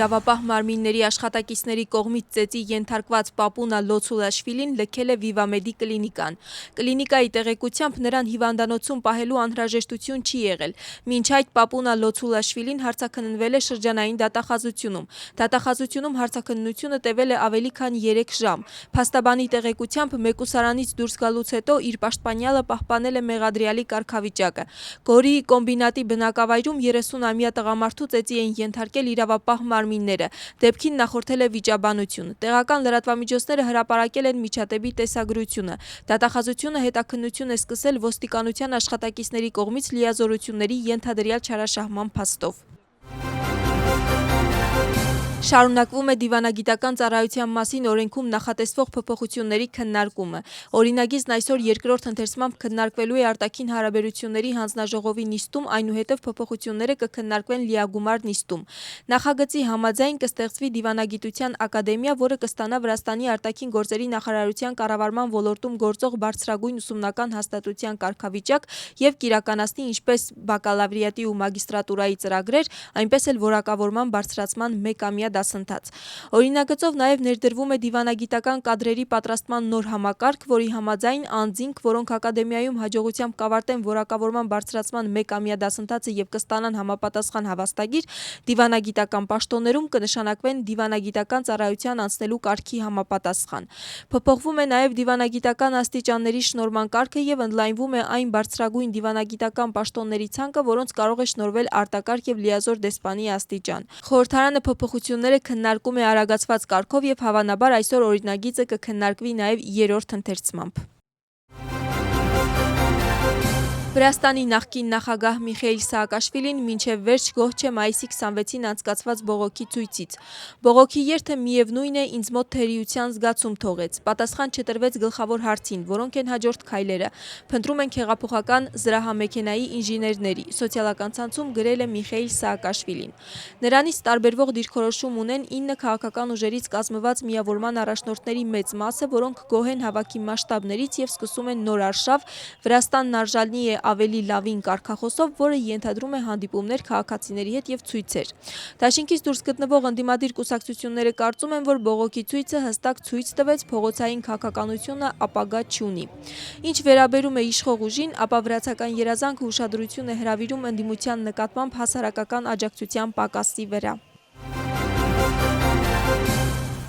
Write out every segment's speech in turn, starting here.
իրավապահ մարմինների աշխատակիցների կողմից ծեծի ենթարկված Պապունա Լոցուլաշվիլին լքել է Վիվամեդի կլինիկան։ Կլինիկայի տեղեկությամբ նրան հիվանդանոցում պահելու անհրաժեշտություն չի եղել։ Մինչ այդ Պապունա Լոցուլաշվիլին հարցաքննվել է շրջանային դատախազությունում։ Դատախազությունում հարցաքննությունը տևել է ավելի քան 3 ժամ։ Փաստաբանի տեղեկությամբ մեկուսարանից դուրս գալուց հետո իր պաշտպանյալը պահպանել է մեղադրյալի կարգավիճակը։ Գորիի կոմբինատի բնակավայրում 30-ամյա տղամարդու ծեծի էին ենթարկել իրավապահ մարմինները։ Դեպքին նախորդել է վիճաբանություն։ Տեղական լրատվամիջոցները հրապարակել են միջադեպի տեսագրությունը։ Դատախազությունը հետաքննություն է սկսել ոստիկանության աշխատակիցների կողմից լիազորությունների ենթադրյալ չարաշահման փաստով։ Շարունակվում է դիվանագիտական ծառայության մասին օրենքում նախատեսվող փոփոխությունների քննարկումը։ Օրինագիծն այսօր երկրորդ ընթերցմամբ քննարկվելու է արտաքին հարաբերությունների հանձնաժողովի նիստում, այնուհետև փոփոխությունները կքննարկվեն լիագումար նիստում։ Նախագծի համաձայն կստեղծվի դիվանագիտության ակադեմիա, որը կստանա Վրաստանի արտաքին գործերի նախարարության կառավարման ոլորտում գործող բարձրագույն ուսումնական հաստատության կարգավիճակ և կիրականացնի ինչպես բակալավրիատի ու մագիստրատուրայի ծրագրեր, այնպես էլ որակավորման բարձրացման մեկամյա դասընթաց։ Օրինագծով նաև ներդրվում է դիվանագիտական կադրերի պատրաստման նոր համակարգ, որի համաձայն անձինք, որոնք ակադեմիայում հաջողությամբ կավարտեն որակավորման բարձրացման մեկամյա դասընթացը և կստանան համապատասխան հավաստագիր, դիվանագիտական պաշտոններում կնշանակվեն դիվանագիտական ծառայության անցնելու կարգի համապատասխան։ Փոփոխվում է նաև դիվանագիտական աստիճանների շնորհման կարգը և ընդլայնվում է այն բարձրագույն դիվանագիտական պաշտոնների ցանկը, որոնց կարող է շնորհվել արտակարգ և լիազոր դեսպանի աստիճան։ Խորհրդարանը փոփոխությունները քննարկում է արագացված կարգով և հավանաբար այսօր օրինագիծը կքննարկվի նաև 3-րդ ընթերցմամբ։ Վրաստանի նախկին նախագահ Միխեիլ Սաակաշվիլին մինչև վերջ գոհ չէ մայիսի 26-ին անցկացված բողոքի ցույցից։ Բողոքի երթը միևնույն է, ինձ մոտ թերիության զգացում թողեց։ Պատասխան չտրվեց գլխավոր հարցին, որոնք են հաջորդ քայլերը։ Փնտրում ենք հեղափոխական զրահամեքենայի ինժեներների, սոցիալական ցանցում գրել է Միխեիլ Սաակաշվիլին։ Նրանից տարբերվող դիրքորոշում ունեն 9 քաղաքական ուժերից կազմված միավորման առաջնորդների մեծ մասը, որոնք գոհ են հավաքի մասշտաբներից և սկսում են նոր արշավ «Վրաստանն արժանի է ավելի լավին» կարգախոսով, որը ենթադրում է հանդիպումներ քաղաքացիների հետ և ցույցեր։ Դաշինքից դուրս գտնվող ընդդիմադիր կուսակցությունները կարծում են, որ բողոքի ցույցը հստակ ցույց տվեց փողոցային քաղաքականությունը ապագա չունի։ Ինչ վերաբերում է իշխող ուժին, ապա վրացական երազանքը ուշադրություն է հրավիրում ընդդիմության նկատմամբ հասարակական աջակցության պակասի վրա։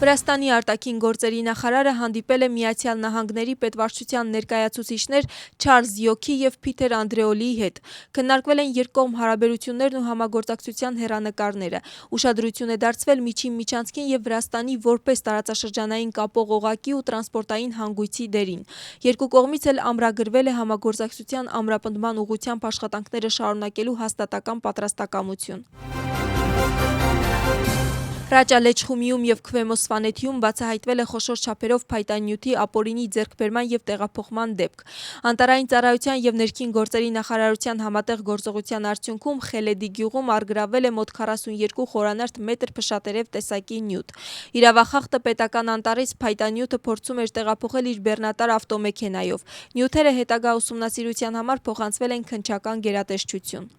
Վրաստանի արտաքին գործերի նախարարը հանդիպել է Միացյալ Նահանգների պետվարչության ներկայացուցիչներ Չարլզ Յոքի և Փիթեր Անդրեոլիի հետ։ Քննարկվել են երկկողմ հարաբերություններն ու համագործակցության հեռանկարները։ Ուշադրություն է դարձվել միջին միջանցքին և Վրաստանի որպես տարածաշրջանային կապող օղակի ու տրանսպորտային հանգույցի դերին։ Երկու կողմից էլ ամրագրվել է համագործակցության ամրապնդման ուղղությամբ աշխատանքները շարունակելու հաստատակամ պատրաստակամություն։ Ռաճա Լեչխումիում և Քվեմո Սվանեթիում բացահայտվել է խոշոր չափերով փայտանյութի ապօրինի ձեռքբերման և տեղափոխման դեպք։ Անտարային ծառայության և ներքին գործերի նախարարության համատեղ գործողության արդյունքում Խելեդի գյուղում առգրավվել է մոտ 42 խորանարդ մետր փշատերև տեսակի նյութ։ Իրավախախտը պետական անտառից փայտանյութը փորձում էր տեղափոխել իր բեռնատար ավտոմեքենայով։ Նյութերը հետագա ուսումնասիրության համար փոխանցվել են քննչական գերատեսչություն։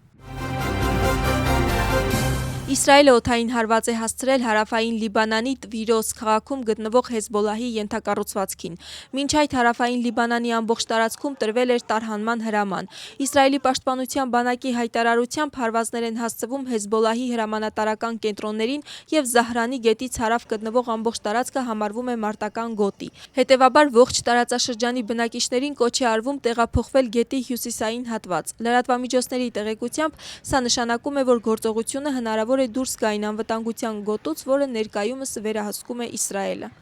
Իսրայելը օդային հարված է հասցրել հարավային Լիբանանի Տվիրոս քաղաքում գտնվող Հեզբոլլահի ենթակառուցվածքին։ Մինչ այդ հարավային Լիբանանի ամբողջ տարածքում տրվել էր տարհանման հրաման։ Իսրայելի պաշտպանության բանակի հայտարարությամբ հարվածներ են հասցվում Հեզբոլլահի հրամանատարական կենտրոններին և Զահրանի գետից հարավ գտնվող ամբողջ տարածքը համարվում է մարտական գոտի։ Հետևաբար ողջ տարածաշրջանի բնակիչներին կոչ է արվում տեղափոխվել գետի հյուսիսային հատված։ Լրատվամիջոցների տեղեկությամբ սա նշանակում է, որ գործողությունը հնարավոր է դուրս գա այն անվտանգության գոտուց, որը ներկայումս վերահսկում է Իսրայելը։